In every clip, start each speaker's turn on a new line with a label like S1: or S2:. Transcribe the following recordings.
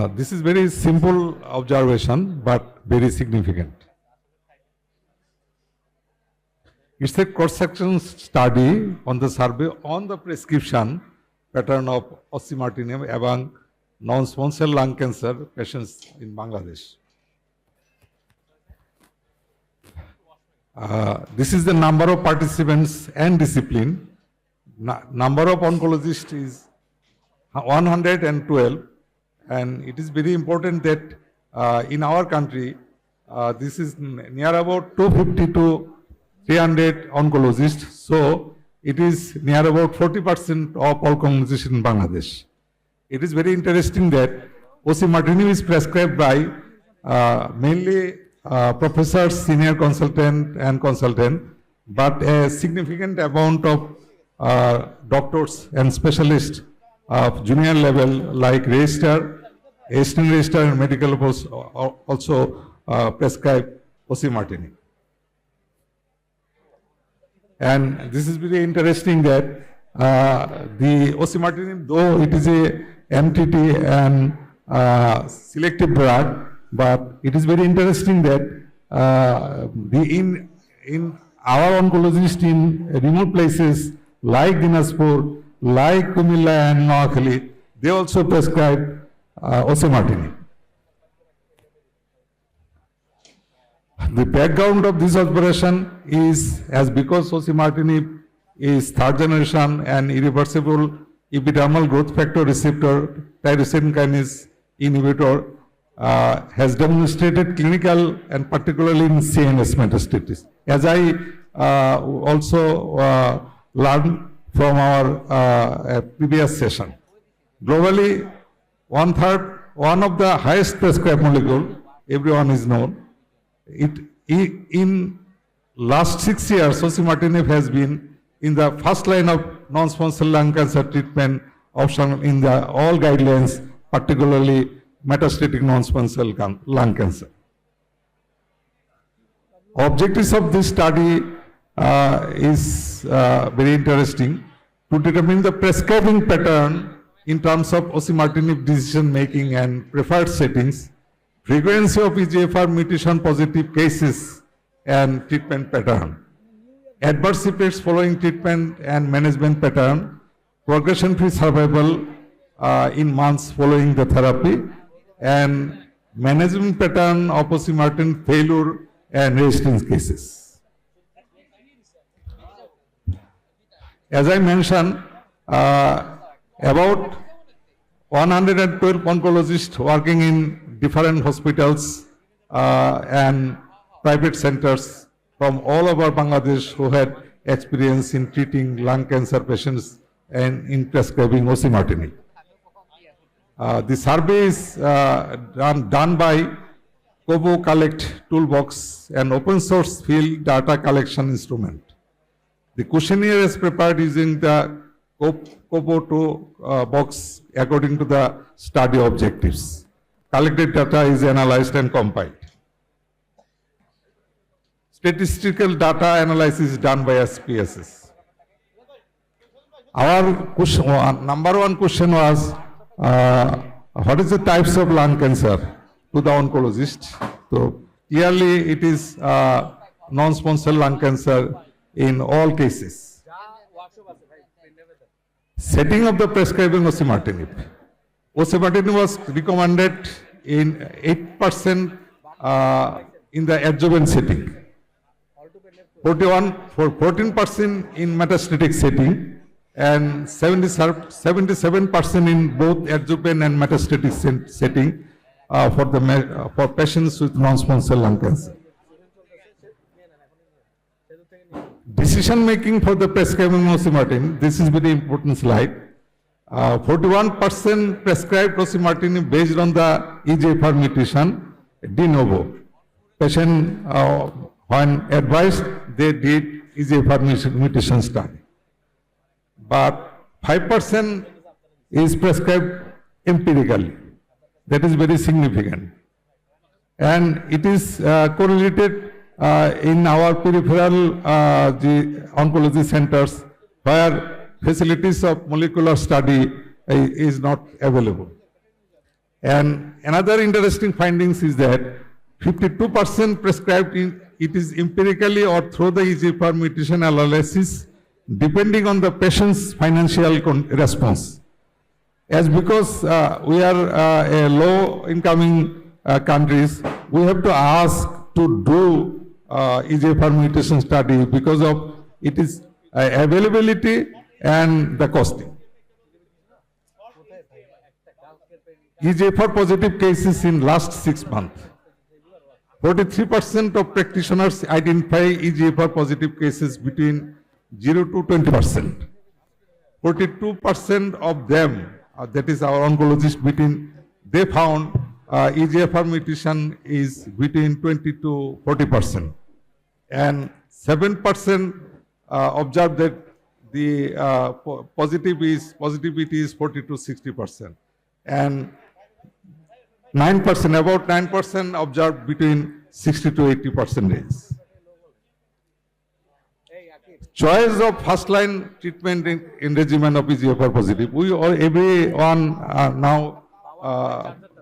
S1: This is very simple observation, but very significant. It's a cross-section study on the survey on the prescription pattern of Osimertinib among non-small cell lung cancer patients in Bangladesh. This is the number of participants and discipline. Number of oncologists is 112, and it is very important that in our country, this is near about 250 to 300 oncologists, so it is near about 40% of all oncologists in Bangladesh. It is very interesting that Osimertinib is prescribed by mainly professors, senior consultant and consultant, but a significant amount of doctors and specialists of junior level like registrar, assistant registrar and medical posts also prescribe Osimertinib. And this is very interesting that the Osimertinib, though it is a MTT and selective drug, but it is very interesting that in our oncologists in remote places like Dinajpur, like Kumilla and Noakhali, they also prescribe Osimertinib. The background of this operation is because Osimertinib is third generation and irreversible epidermal growth factor receptor tyrosine kinase inhibitor has demonstrated clinical and particularly in CNS metastasis. As I also learned from our previous session, globally, one of the highest prescribed molecule, everyone is known. In last 6 years, Osimertinib has been in the first line of non-small cell lung cancer treatment option in the all guidelines, particularly metastatic non-small cell lung cancer. Objectives of this study is very interesting to determine the prescribing pattern in terms of Osimertinib decision making and preferred settings, frequency of EGFR mutation positive cases and treatment pattern, adverse effects following treatment and management pattern, progression-free survival in months following the therapy, and management pattern of Osimertinib failure and resistance cases. As I mentioned, about 112 oncologists working in different hospitals and private centers from all over Bangladesh who had experience in treating lung cancer patients and in prescribing Osimertinib. The survey is done by Kobo Collect Toolbox, an open source field data collection instrument. The questionnaire is prepared using the Kobo Toolbox according to the study objectives. Collected data is analyzed and compiled. Statistical data analysis is done by SPSS. Our question, number one question was, what is the types of lung cancer to the oncologist? So clearly it is non-small cell lung cancer in all cases. Setting of the prescribing Osimertinib. Osimertinib was recommended in 8% in the adjuvant setting, 14% in metastatic setting, and 77% in both adjuvant and metastatic setting for patients with non-small cell lung cancer. Decision making for the prescribing Osimertinib, this is very important slide. 41% prescribed Osimertinib based on the EGFR mutation de novo. Patient, when advised, they did EGFR mutation study. But 5% is prescribed empirically. That is very significant. And it is correlated in our peripheral the oncology centers where facilities of molecular study is not available. And another interesting findings is that 52% prescribed it is empirically or through the EGFR mutation analysis, depending on the patient's financial response. As because we are a low incoming countries, we have to ask to do EGFR mutation study because of it is availability and the costing. EGFR positive cases in last 6 months. 43% of practitioners identify EGFR positive cases between 0 to 20%. 42% of them, that is our oncologist, they found EGFR mutation is between 20 to 40%. And 7% observed that the positivity is 40 to 60%. And 9%, about 9% observed between 60 to 80% range. Choice of first-line treatment in regimen of EGFR positive. Everyone now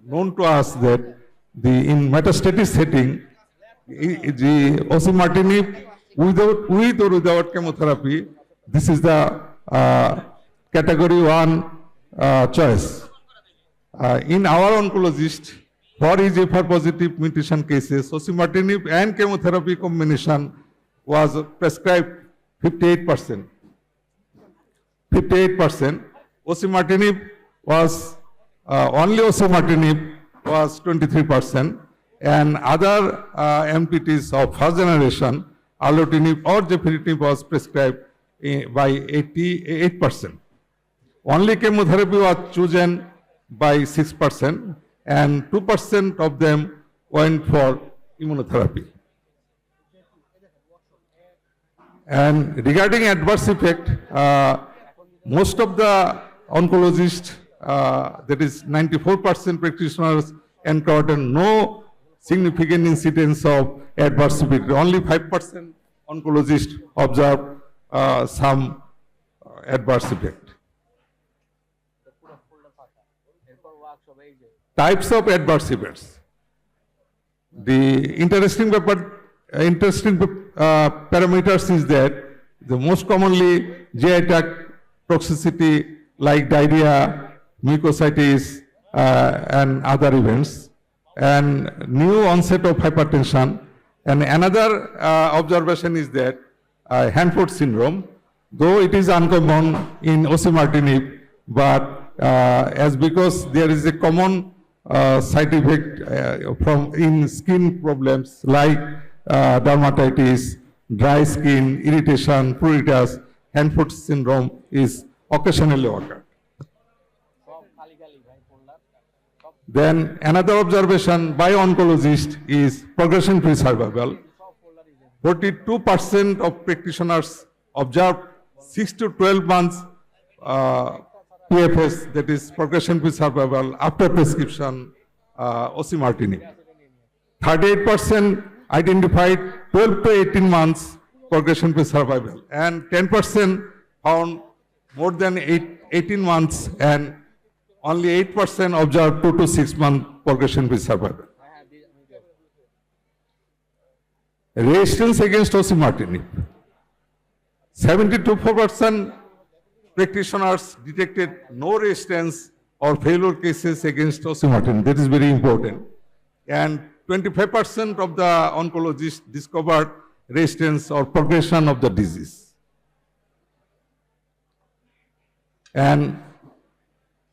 S1: known to us that in metastatic setting, the Osimertinib with or without chemotherapy, this is the category 1 choice. In our oncologist, for EGFR positive mutation cases, Osimertinib and chemotherapy combination was prescribed 58%. Osimertinib was only Osimertinib was 23%, and other MPTs of first generation, Allotinib or Gefitinib was prescribed by 88%. Only chemotherapy was chosen by 6%, and 2% of them went for immunotherapy. And regarding adverse effect, most of the oncologists, that is 94% practitioners, encountered no significant incidence of adverse effect. Only 5% oncologists observed some adverse effect. Types of adverse events. The interesting parameters is that the most commonly GI tract toxicity like diarrhea, mucositis, and other events, and new onset of hypertension. And another observation is that hand-foot syndrome, though it is uncommon in Osimertinib, but as because there is a common side effect in skin problems like dermatitis, dry skin, irritation, pruritus, hand-foot syndrome is occasionally occurred. Then another observation by oncologist is progression-free survival. 42% of practitioners observed 6 to 12 months PFS, that is progression-free survival, after prescription Osimertinib. 38% identified 12 to 18 months progression-free survival, and 10% found more than 18 months, and only 8% observed 2 to 6 month progression-free survival. Resistance against Osimertinib. 72% practitioners detected no resistance or failure cases against Osimertinib. That is very important. And 25% of the oncologists discovered resistance or progression of the disease. And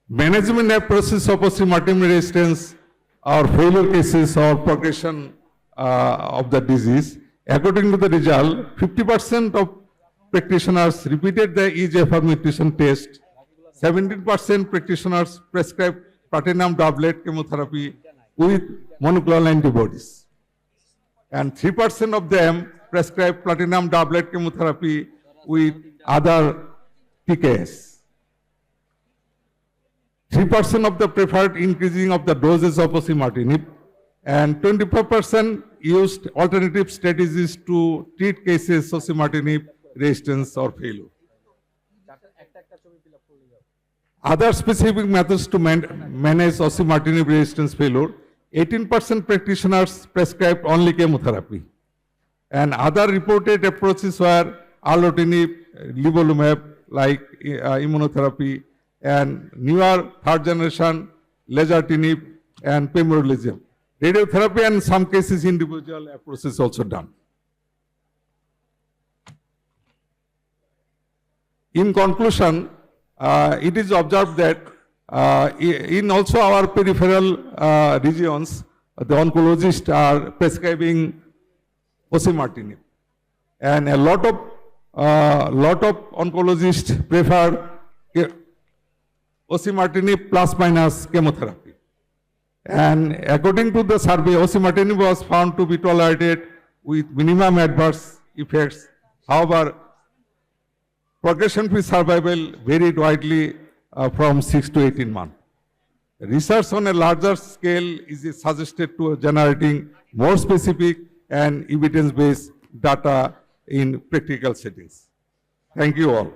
S1: management approaches of Osimertinib resistance or failure cases or progression of the disease, according to the result, 50% of practitioners repeated the EGFR mutation test, 17% practitioners prescribed platinum doublet chemotherapy with monoclonal antibodies, and 3% of them prescribed platinum doublet chemotherapy with other TKS. 3% of the preferred increasing of the doses of Osimertinib, and 25% used alternative strategies to treat cases Osimertinib resistance or failure. Other specific methods to manage osimertinib resistance failure, 18% practitioners prescribed only chemotherapy. And other reported approaches were allotinib, nivolumab, like immunotherapy, and newer third generation lazertinib and pembrolizumab. Radiotherapy and some cases individual approaches also done. In conclusion, it is observed that in also our peripheral regions, the oncologists are prescribing osimertinib, and a lot of oncologists prefer osimertinib plus minus chemotherapy. And according to the survey, osimertinib was found to be tolerated with minimum adverse effects. However, progression-free survival varied widely from 6 to 18 months. Research on a larger scale is suggested to generating more specific and evidence-based data in practical settings. Thank you all.